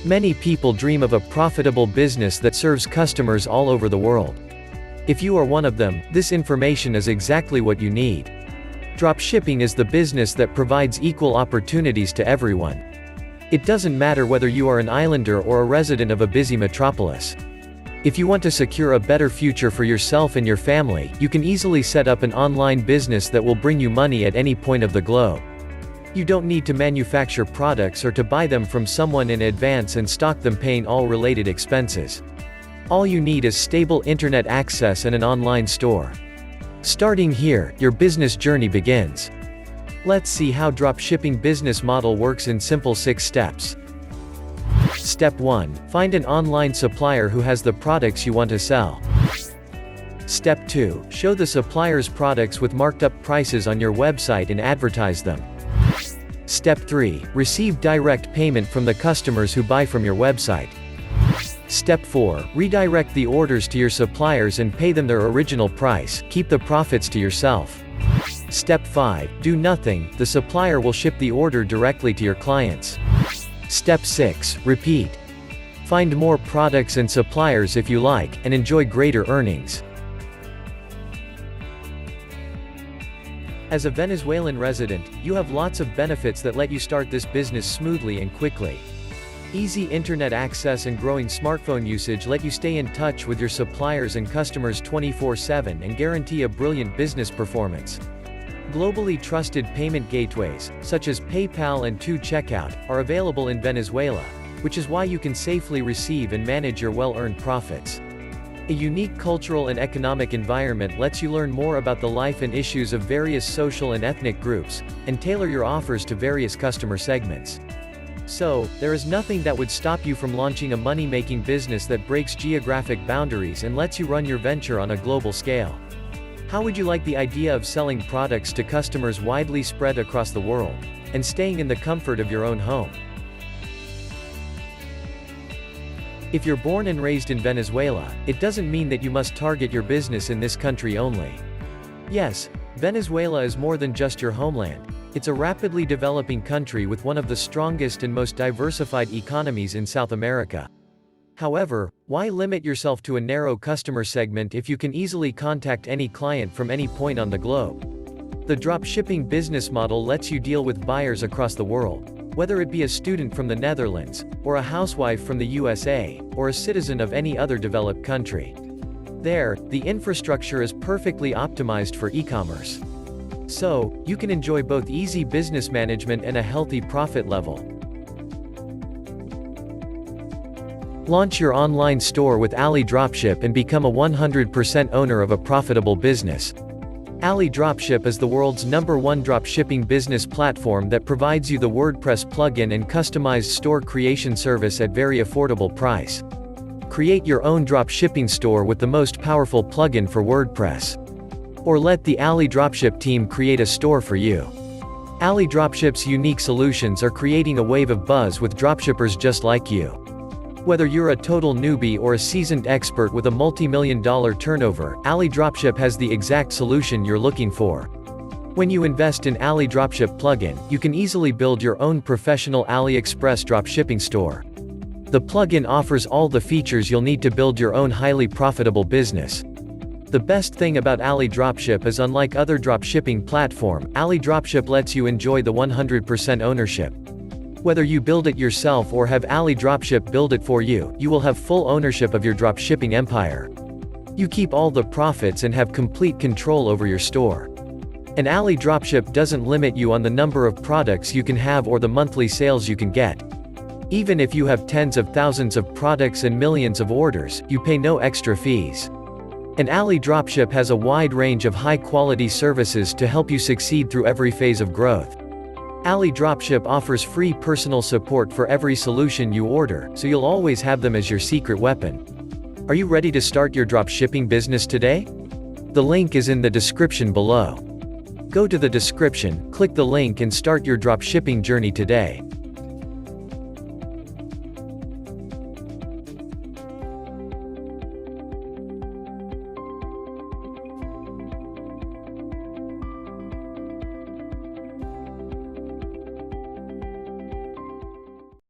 Many people dream of a profitable business that serves customers all over the world. If you are one of them, this information is exactly what you need. Dropshipping is the business that provides equal opportunities to everyone. It doesn't matter whether you are an islander or a resident of a busy metropolis. If you want to secure a better future for yourself and your family, you can easily set up an online business that will bring you money at any point of the globe. You don't need to manufacture products or to buy them from someone in advance and stock them, paying all related expenses. All you need is stable internet access and an online store. Starting here, your business journey begins. Let's see how dropshipping business model works in simple 6 steps. Step 1. Find an online supplier who has the products you want to sell. Step 2. Show the supplier's products with marked up prices on your website and advertise them. Step 3. Receive direct payment from the customers who buy from your website. Step 4. Redirect the orders to your suppliers and pay them their original price, keep the profits to yourself. Step 5. Do nothing, the supplier will ship the order directly to your clients. Step 6. Repeat. Find more products and suppliers if you like, and enjoy greater earnings. As a Venezuelan resident, you have lots of benefits that let you start this business smoothly and quickly. Easy internet access and growing smartphone usage let you stay in touch with your suppliers and customers 24/7 and guarantee a brilliant business performance. Globally trusted payment gateways, such as PayPal and 2Checkout, are available in Venezuela, which is why you can safely receive and manage your well-earned profits. A unique cultural and economic environment lets you learn more about the life and issues of various social and ethnic groups, and tailor your offers to various customer segments. So, there is nothing that would stop you from launching a money-making business that breaks geographic boundaries and lets you run your venture on a global scale. How would you like the idea of selling products to customers widely spread across the world, and staying in the comfort of your own home? If you're born and raised in Venezuela, it doesn't mean that you must target your business in this country only. Yes, Venezuela is more than just your homeland. It's a rapidly developing country with one of the strongest and most diversified economies in South America. However, why limit yourself to a narrow customer segment if you can easily contact any client from any point on the globe? The dropshipping business model lets you deal with buyers across the world, whether it be a student from the Netherlands, or a housewife from the USA, or a citizen of any other developed country. There, the infrastructure is perfectly optimized for e-commerce. So, you can enjoy both easy business management and a healthy profit level. Launch your online store with AliDropship and become a 100% owner of a profitable business. AliDropship is the world's #1 dropshipping business platform that provides you the WordPress plugin and customized store creation service at very affordable price. Create your own dropshipping store with the most powerful plugin for WordPress. Or let the AliDropship team create a store for you. AliDropship's unique solutions are creating a wave of buzz with dropshippers just like you. Whether you're a total newbie or a seasoned expert with a multi-million-dollar turnover, AliDropship has the exact solution you're looking for. When you invest in AliDropship plugin, you can easily build your own professional AliExpress dropshipping store. The plugin offers all the features you'll need to build your own highly profitable business. The best thing about AliDropship is, unlike other dropshipping platform, AliDropship lets you enjoy the 100% ownership. Whether you build it yourself or have AliDropship build it for you, you will have full ownership of your dropshipping empire. You keep all the profits and have complete control over your store. And AliDropship doesn't limit you on the number of products you can have or the monthly sales you can get. Even if you have tens of thousands of products and millions of orders, you pay no extra fees. And AliDropship has a wide range of high-quality services to help you succeed through every phase of growth. AliDropship offers free personal support for every solution you order, so you'll always have them as your secret weapon. Are you ready to start your dropshipping business today? The link is in the description below. Go to the description, click the link and start your dropshipping journey today.